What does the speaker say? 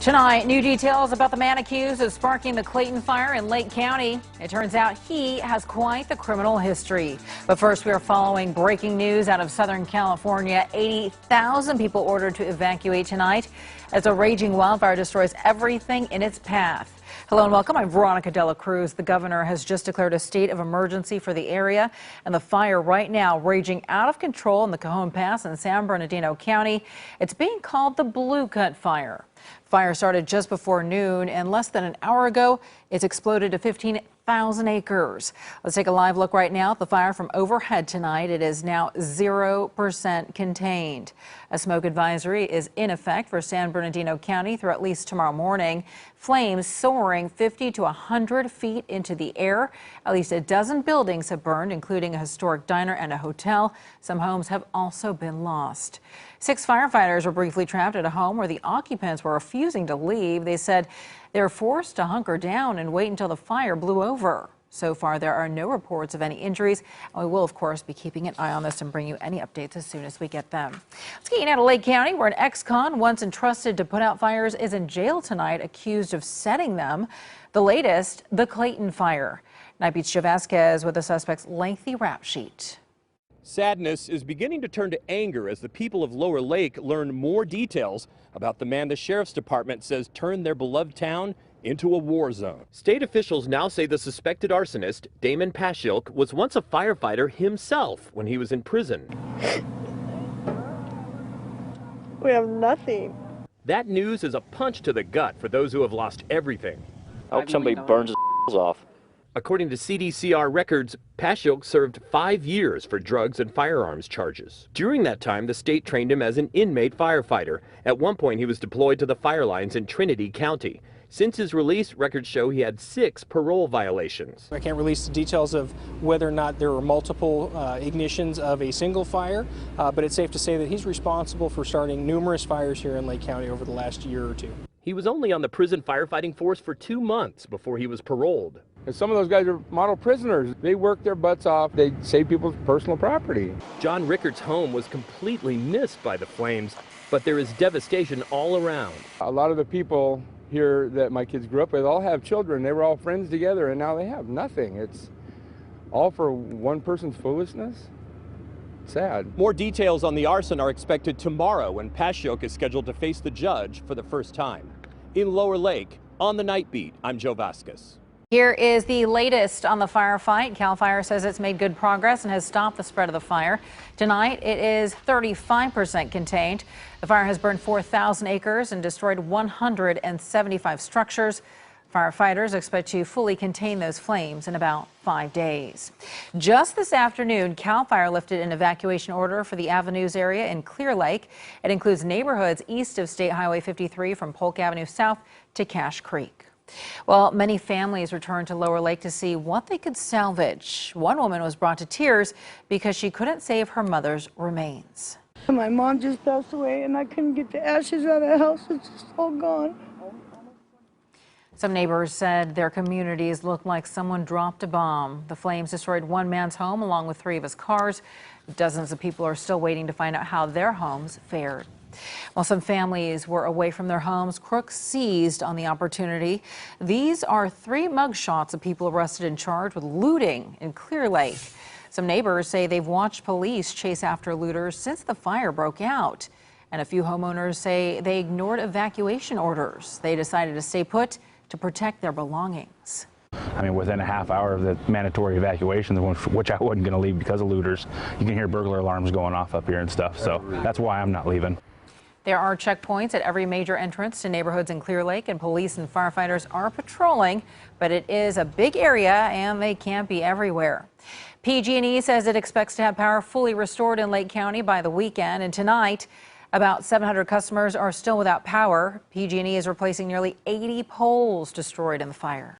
Tonight, new details about the man accused of sparking the Clayton fire in Lake County. It turns out he has quite the criminal history. But first, we are following breaking news out of Southern California. 80,000 people ordered to evacuate tonight as a raging wildfire destroys everything in its path. Hello and welcome. I'm Veronica Dela Cruz. The governor has just declared a state of emergency for the area, and the fire right now raging out of control in the Cajon Pass in San Bernardino County. It's being called the Blue Cut Fire. Fire started just before noon, and less than an hour ago, it's exploded to 15,000 acres. Let's take a live look right now at the fire from overhead tonight. It is now 0% contained. A smoke advisory is in effect for San Bernardino County through at least tomorrow morning. Flames soaring 50 to 100 feet into the air. At least a dozen buildings have burned, including a historic diner and a hotel. Some homes have also been lost. 6 firefighters were briefly trapped at a home where the occupants were refusing to leave. They said they were forced to hunker down and wait until the fire blew over. So far, there are no reports of any injuries. And we will, of course, be keeping an eye on this and bring you any updates as soon as we get them. Let's get you now to Lake County, where an ex-con once entrusted to put out fires is in jail tonight, accused of setting them. The latest, the Clayton fire. Night Beat's Joe Vasquez with the suspect's lengthy rap sheet. Sadness is beginning to turn to anger as the people of Lower Lake learn more details about the man the sheriff's department says turned their beloved town into a war zone. State officials now say the suspected arsonist, Damon Pashilk, was once a firefighter himself when he was in prison. We have nothing. That news is a punch to the gut for those who have lost everything. I hope somebody burns his off. According to CDCR records, Pashilk served 5 years for drugs and firearms charges. During that time, the state trained him as an inmate firefighter. At one point, he was deployed to the fire lines in Trinity County. Since his release, records show he had 6 parole violations. I can't release the details of whether or not there were multiple ignitions of a single fire, but it's safe to say that he's responsible for starting numerous fires here in Lake County over the last year or two. He was only on the prison firefighting force for 2 months before he was paroled. And some of those guys are model prisoners. They work their butts off. They save people's personal property. John Rickard's home was completely missed by the flames, but there is devastation all around. A lot of the people here that my kids grew up with all have children. They were all friends together, and now they have nothing. It's all for one person's foolishness. Sad. More details on the arson are expected tomorrow when Pashilk is scheduled to face the judge for the first time. In Lower Lake, on the Night Beat, I'm Joe Vasquez. Here is the latest on the firefight. CAL FIRE says it's made good progress and has stopped the spread of the fire. Tonight, it is 35% contained. The fire has burned 4,000 acres and destroyed 175 structures. Firefighters expect to fully contain those flames in about 5 days. Just this afternoon, CAL FIRE lifted an evacuation order for the Avenues area in Clear Lake. It includes neighborhoods east of State Highway 53 from Polk Avenue south to Cache Creek. Well, many families returned to Lower Lake to see what they could salvage. One woman was brought to tears because she couldn't save her mother's remains. My mom just passed away and I couldn't get the ashes out of the house. It's just all gone. Some neighbors said their communities looked like someone dropped a bomb. The flames destroyed one man's home along with 3 of his cars. Dozens of people are still waiting to find out how their homes fared. While some families were away from their homes, crooks seized on the opportunity. These are 3 mugshots of people arrested and charged with looting in Clear Lake. Some neighbors say they've watched police chase after looters since the fire broke out. And a few homeowners say they ignored evacuation orders. They decided to stay put to protect their belongings. I mean, within a half hour of the mandatory evacuation, which I wasn't going to leave because of looters, you can hear burglar alarms going off up here and stuff. So that's why I'm not leaving. There are checkpoints at every major entrance to neighborhoods in Clear Lake, and police and firefighters are patrolling, but it is a big area and they can't be everywhere. PG&E says it expects to have power fully restored in Lake County by the weekend, and tonight about 700 customers are still without power. PG&E is replacing nearly 80 poles destroyed in the fire.